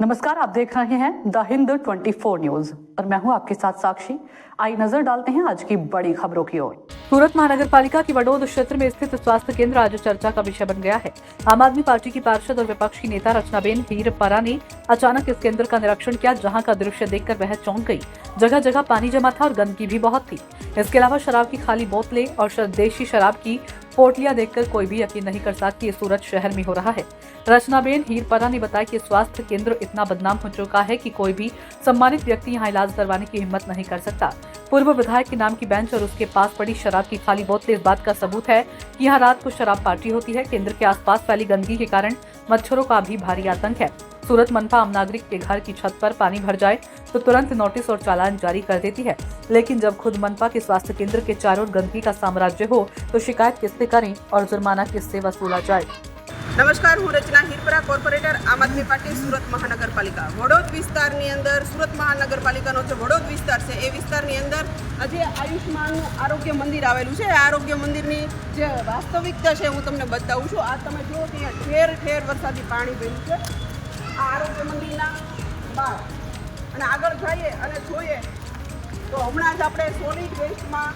नमस्कार, आप देख रहे हैं द हिंद 24 न्यूज और मैं हूं आपके साथ साक्षी। आइए नजर डालते हैं आज की बड़ी खबरों की ओर। सूरत महानगर पालिका की वडोद क्षेत्र में स्थित स्वास्थ्य केंद्र आज चर्चा का विषय बन गया है। आम आदमी पार्टी की पार्षद और विपक्ष की नेता रचनाबेन हीरपरा ने अचानक इस केंद्र का निरीक्षण किया, जहां का दृश्य देखकर वह चौंक गई। जगह जगह पानी जमा था और गंदगी भी बहुत थी। इसके अलावा शराब की खाली बोतलें और देशी शराब की पोटलियां देखकर कोई भी यकीन नहीं कर सकता कि ये सूरत शहर में हो रहा है। रचनाबेन हीरपरा ने बताया कि स्वास्थ्य केंद्र इतना बदनाम हो चुका है कि कोई भी सम्मानित व्यक्ति यहाँ इलाज करवाने की हिम्मत नहीं कर सकता। पूर्व विधायक के नाम की बेंच और उसके पास पड़ी शराब की खाली बोतलें इस बात का सबूत है कि यहाँ रात को शराब पार्टी होती है। केंद्र के आसपास फैली गंदगी के कारण मच्छरों का भी भारी आतंक है। सूरत मनपा आम नागरिक के घर की छत पर पानी भर जाए तो तुरंत नोटिस और चालान जारी कर देती है, लेकिन जब खुद मनपा के स्वास्थ्य केंद्र के चारों ओर गंदगी का साम्राज्य हो तो शिकायत किससे करें और जुर्माना किससे वसूला जाए। नमस्कार, હું રચના હીરપરા, કોર્પોરેટર આમ આદમી પાર્ટી સુરત મહાનગરપાલિકા। વડોદ વિસ્તારની અંદર સુરત મહાનગરપાલિકાનો જે વડોદ વિસ્તાર છે એ વિસ્તારની અંદર આજે આયુષ્માન આરોગ્ય મંદિર આવેલું છે। આરોગ્ય મંદિરની જે વાસ્તવિકતા છે હું તમને બતાવું છું। આ તમે જુઓ કે અહીંયા ઠેર ઠેર વરસાદી પાણી ભર્યું છે આ આરોગ્ય મંદિરના બહાર। અને આગળ જઈએ અને જોઈએ તો હમણાં જ આપણે સોલિડ વેસ્ટમાં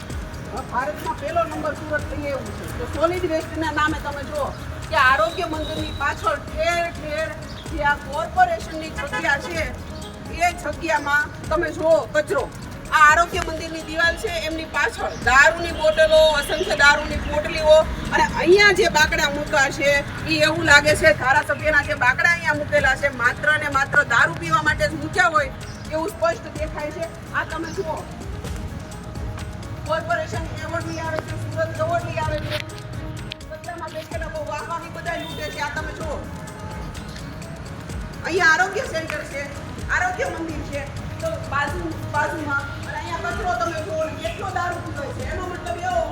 ભારતમાં પહેલો નંબર સુરત લઈએ એવું છે। તો સોલિડ વેસ્ટના નામે તમે જુઓ કે આરોગ્ય મંદિરની પાછળ ઠેર ઠેર જે આ કોર્પોરેશનની જગ્યા છે એ જગ્યામાં તમે જુઓ કચરો। આ આરોગ્ય મંદિરની દિવાલ છે એમની પાછળ દારૂની બોટલો, અસંખ્ય દારૂની પોટલીઓ અને અહીંયા જે બાકડા મૂકા છે એ એવું લાગે છે ધારાસભ્યના જે બાકડા અહીંયા મૂકેલા છે માત્ર ને માત્ર દારૂ પીવા માટે જ મૂક્યા હોય એવું સ્પષ્ટ દેખાય છે। આ તમે જુઓ કોર્પોરેશન એવોર્ડ લઈ આવે છે, સુરત એવોર્ડ લઈ આવે છે, કચરામાં બેસેલા બહુ વાહવાની બધા લૂંટે છે। આ તમે જુઓ અહીંયા આરોગ્ય સેન્ટર છે, આરોગ્ય મંદિર છે, તો બાજુમાં અને અહીંયા કચરો તમે જુઓ કેટલો દારૂ પીવાય છે। એનો મતલબ એવો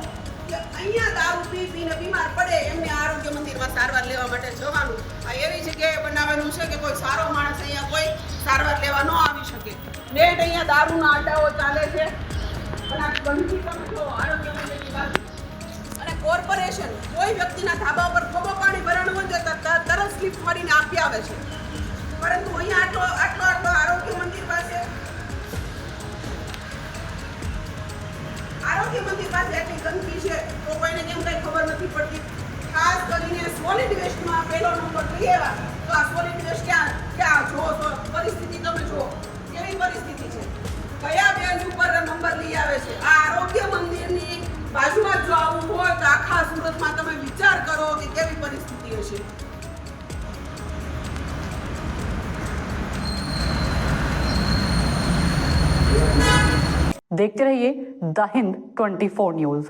કે અહીંયા દારૂ પીને બીમાર પડે એમને આરોગ્ય મંદિરમાં સારવાર લેવા માટે જવાનું। આ એવી જગ્યાએ બનાવવાનું છે કે કોઈ સારો માણસ અહીંયા કોઈ સારવાર લેવા ન આવી શકે। નેટ અહીંયા દારૂના અડ્ડાઓ ચાલે છે અને આ ગંદકી તમે જુઓ આરોગ્ય મંદિરની બાજુ। અને કોર્પોરેશન કોઈ વ્યક્તિના ધાબા ઉપર ખોબો પાણી ભરાણું હોય તો તરત સ્લીપ મારીને આપી આવે છે, પરંતુ અહીંયા આટલો આરોગ્ય મંદિર પાસે એટલી ગંદકી છે તો કોઈને કેમ કઈ ખબર નથી પડતી। ખાસ કરીને સોલિડ વેસ્ટમાં પહેલો નંબર લઈ આવ્યા તો આ સોલિડ વેસ્ટ ક્યાં જો પરિસ્થિતિ તમે જુઓ કેવી પરિસ્થિતિ છે, કયા બેન્ચ ઉપર નંબર લઈ આવે છે। આ આરોગ્ય મંદિરની બાજુમાં જો આવું હોય તો આખા સુરતમાં તમે વિચાર કરો કે કેવી પરિસ્થિતિ હશે। देखते रहिए द हिंद 24 न्यूज।